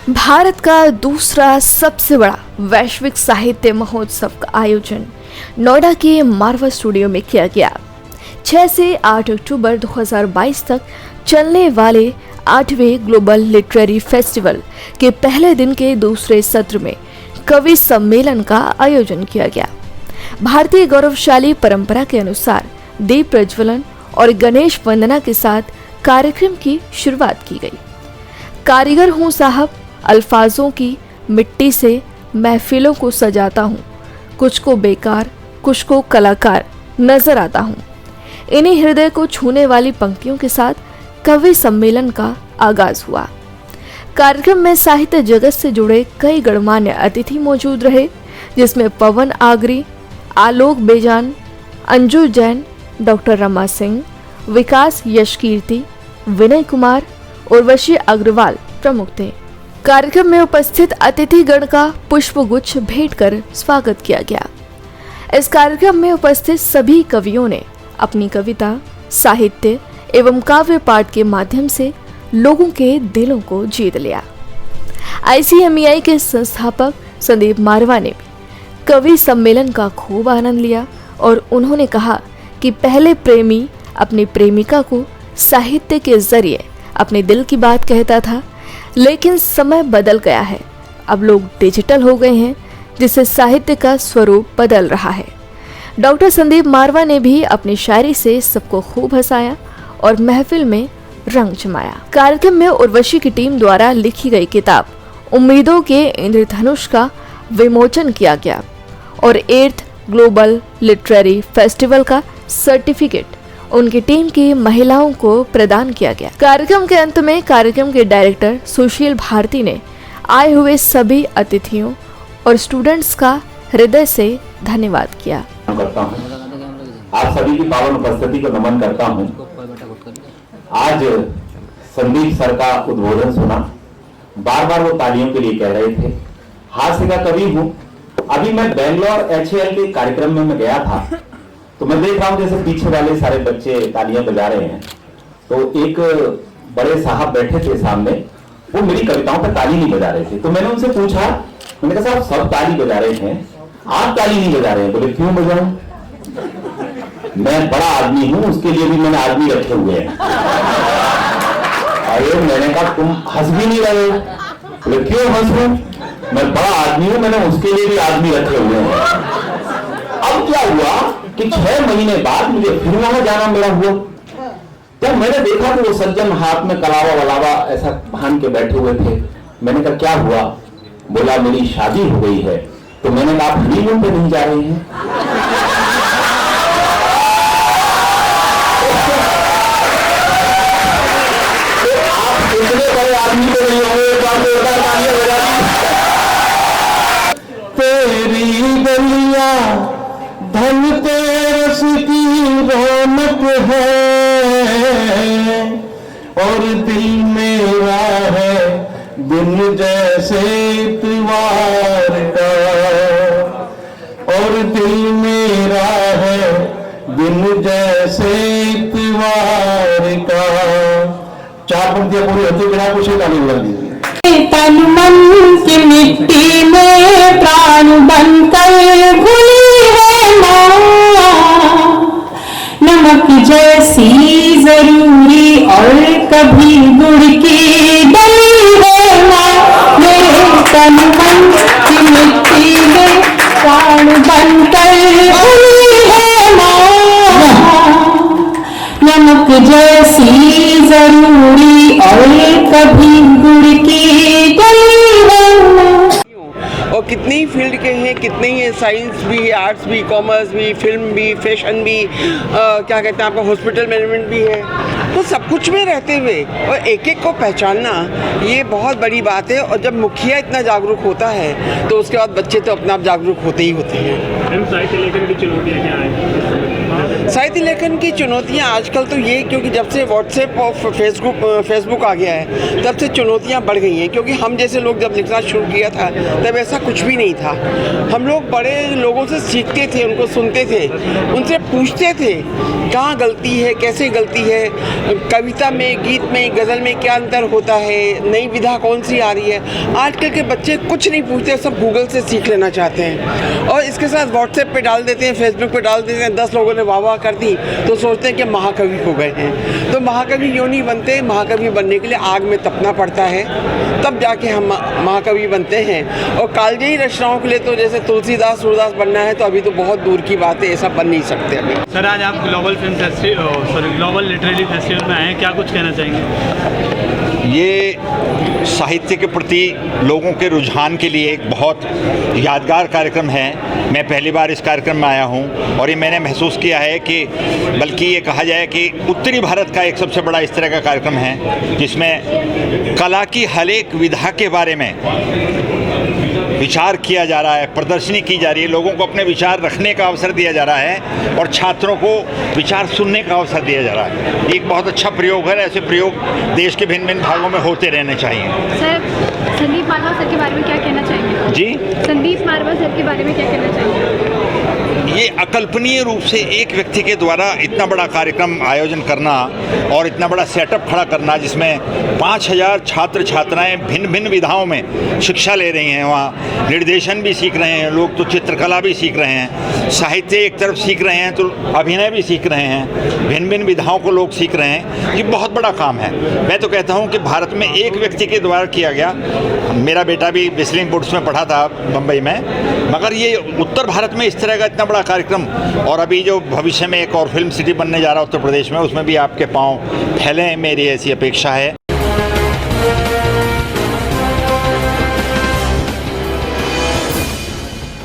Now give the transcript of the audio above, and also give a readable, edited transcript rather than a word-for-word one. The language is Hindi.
भारत का दूसरा सबसे बड़ा वैश्विक साहित्य महोत्सव का आयोजन नोएडा के मारवा स्टूडियो में किया गया। 6 से 8 अक्टूबर 2022 तक चलने वाले 8वें ग्लोबल लिटरेरी फेस्टिवल के पहले दिन के दूसरे सत्र में कवि सम्मेलन का आयोजन किया गया। भारतीय गौरवशाली परंपरा के अनुसार दीप प्रज्वलन और गणेश वंदना के साथ कार्यक्रम की शुरुआत की गई। कारीगर हूँ साहब, अल्फाजों की मिट्टी से महफिलों को सजाता हूँ, कुछ को बेकार कुछ को कलाकार नजर आता हूँ। इन्हीं हृदय को छूने वाली पंक्तियों के साथ कवि सम्मेलन का आगाज हुआ। कार्यक्रम में साहित्य जगत से जुड़े कई गणमान्य अतिथि मौजूद रहे, जिसमें पवन आगरी, आलोक बेजान, अंजू जैन, डॉक्टर रमा सिंह, विकास यशकीर्ति, विनय कुमार, उर्वशी अग्रवाल प्रमुख थे। कार्यक्रम में उपस्थित अतिथिगण का पुष्पगुच्छ भेंट कर स्वागत किया गया। इस कार्यक्रम में उपस्थित सभी कवियों ने अपनी कविता, साहित्य एवं काव्य पाठ के माध्यम से लोगों के दिलों को जीत लिया। ICMEI के संस्थापक संदीप मारवा ने भी कवि सम्मेलन का खूब आनंद लिया और उन्होंने कहा कि पहले प्रेमी अपनी प्रेमिका को साहित्य के जरिए अपने दिल की बात कहता था, लेकिन समय बदल गया है। अब लोग डिजिटल हो गए हैं, जिससे साहित्य का स्वरूप बदल रहा है। डॉक्टर संदीप मारवा ने भी अपनी शायरी से सबको खूब हंसाया और महफिल में रंग जमाया। कार्यक्रम में उर्वशी की टीम द्वारा लिखी गई किताब उम्मीदों के इंद्रधनुष का विमोचन किया गया और 8th ग्लोबल लिटरेरी फेस्टिवल का सर्टिफिकेट उनकी टीम की महिलाओं को प्रदान किया गया। कार्यक्रम के अंत में कार्यक्रम के डायरेक्टर सुशील भारती ने आए हुए सभी अतिथियों और स्टूडेंट्स का हृदय से धन्यवाद किया। आप सभी की पावन उपस्थिति को नमन करता हूं। आज संदीप सर का उद्बोधन सुना, बार बार वो तालियों के लिए कह रहे थे। हास्य का कवि हूं। अभी मैं बेंगलोर HAL के कार्यक्रम में मैं गया था, तो मैं देख रहा हूं जैसे पीछे वाले सारे बच्चे तालियां बजा रहे हैं, तो एक बड़े साहब बैठे थे सामने, वो मेरी कविताओं पर ताली नहीं बजा रहे थे। तो मैंने उनसे पूछा, मैंने कहा साहब सब ताली बजा रहे हैं, आप ताली नहीं बजा रहे हैं। बोले क्यों बजाऊं, मैं बड़ा आदमी हूं, उसके लिए भी मैंने आदमी रखे हुए हैं। अरे मैंने कहा तुम हंस भी नहीं रहे हो। बोले क्यों हंसूं, मैं बड़ा आदमी हूं, मैंने उसके लिए भी आदमी रखे हुए हैं। अब क्या हुआ कि 6 महीने बाद मुझे फिर वहां जाना मेरा हुआ। जब मैंने देखा कि वो सज्जन हाथ में कलावा वलावा ऐसा बांध के बैठे हुए थे, मैंने कहा क्या हुआ। बोला मेरी शादी हो गई है। तो मैंने कहा आप हनीमून पे नहीं जा रहे हैं। आप इतने बड़े आदमी तो नहीं होंगे, तेरी गलियां धन तेरस की रौनक है और दिल मेरा है दिन जैसे इतवार का, और दिल मेरा है दिन जैसे इतवार का। 4 पंक्तियां पूरी होती बिना कुछ ही ताली बजा दीजिए। तन मन की मिट्टी में प्राण बनकर घुली है माँ, नमक जैसी जरूरी और कभी गुड़ की डली है माँ। मेरे तन मन की मिट्टी में प्राण बनकर घुली है माँ, नमक जैसी जरूरी और कभी गुड़ की डली है माँ। और कितने ही फील्ड के हैं, कितने ही साइंस भी, आर्ट्स भी, कॉमर्स भी, फिल्म भी, फैशन भी, क्या कहते हैं आपका हॉस्पिटल मैनेजमेंट भी है। तो सब कुछ में रहते हुए और एक एक को पहचानना ये बहुत बड़ी बात है। और जब मुखिया इतना जागरूक होता है तो उसके बाद बच्चे तो अपने आप जागरूक होते ही होते हैं। साहित्य लेकर की चुनौतियाँ क्या है? साहित्य लेखन की चुनौतियाँ आजकल तो ये, क्योंकि जब से व्हाट्सएप और फेसबुक आ गया है तब से चुनौतियाँ बढ़ गई हैं। क्योंकि हम जैसे लोग जब लिखना शुरू किया था तब ऐसा कुछ भी नहीं था। हम लोग बड़े लोगों से सीखते थे, उनको सुनते थे, उनसे पूछते थे कहाँ गलती है, कैसे गलती है, कविता में, गीत में, गज़ल में क्या अंतर होता है, नई विधा कौन सी आ रही है। आजकल के बच्चे कुछ नहीं पूछते, सब गूगल से सीख लेना चाहते हैं और इसके साथ व्हाट्सएप पे डाल देते हैं, फेसबुक पे डाल देते हैं। 10 लोगों ने वाह वाह कर दी तो सोचते हैं कि महाकवि हो गए हैं। तो महाकवि क्यों नहीं बनते? महाकवि बनने के लिए आग में तपना पड़ता है, तब जाके हम महाकवि बनते हैं। और कालजयी रचनाओं के लिए तो जैसे तुलसीदास, सूरदास बनना है तो अभी तो बहुत दूर की बात है, ऐसा बन नहीं सकते अभी। सर, आज आप ग्लोबल लिटरेरी फेस्टिवल में आए हैं, क्या कुछ कहना चाहेंगे? ये साहित्य के प्रति लोगों के रुझान के लिए एक बहुत यादगार कार्यक्रम है। मैं पहली बार इस कार्यक्रम में आया हूं और ये मैंने महसूस किया है कि बल्कि ये कहा जाए कि उत्तरी भारत का एक सबसे बड़ा इस तरह का कार्यक्रम है जिसमें कला की हर एक विधा के बारे में विचार किया जा रहा है, प्रदर्शनी की जा रही है, लोगों को अपने विचार रखने का अवसर दिया जा रहा है और छात्रों को विचार सुनने का अवसर दिया जा रहा है। एक बहुत अच्छा प्रयोग है। ऐसे प्रयोग देश के भिन्न भिन्न भागों में होते रहने चाहिए। सर, संदीप मारवा सर के बारे में क्या कहना चाहेंगे? जी, संदीप मारवा सर के बारे में क्या कहना चाहेंगे? ये अकल्पनीय रूप से एक व्यक्ति के द्वारा इतना बड़ा कार्यक्रम आयोजन करना और इतना बड़ा सेटअप खड़ा करना जिसमें 5000 छात्र छात्राएं भिन्न भिन्न विधाओं में शिक्षा ले रही हैं। वहाँ निर्देशन भी सीख रहे हैं लोग, तो चित्रकला भी सीख रहे हैं, साहित्य एक तरफ सीख रहे हैं तो अभिनय भी सीख रहे हैं, भिन्न भिन्न विधाओं को लोग सीख रहे हैं। ये बहुत बड़ा काम है। मैं तो कहता हूँ कि भारत में एक व्यक्ति के द्वारा किया गया। मेरा बेटा भी बिस्लिंग बुड्स में पढ़ा था मुंबई में, मगर ये उत्तर भारत में इस तरह का इतना बड़ा कार्यक्रम, और अभी जो भविष्य में एक और फिल्म सिटी बनने जा रहा है उत्तर प्रदेश में, उसमें भी आपके पांव फैले हैं, मेरी ऐसी अपेक्षा है।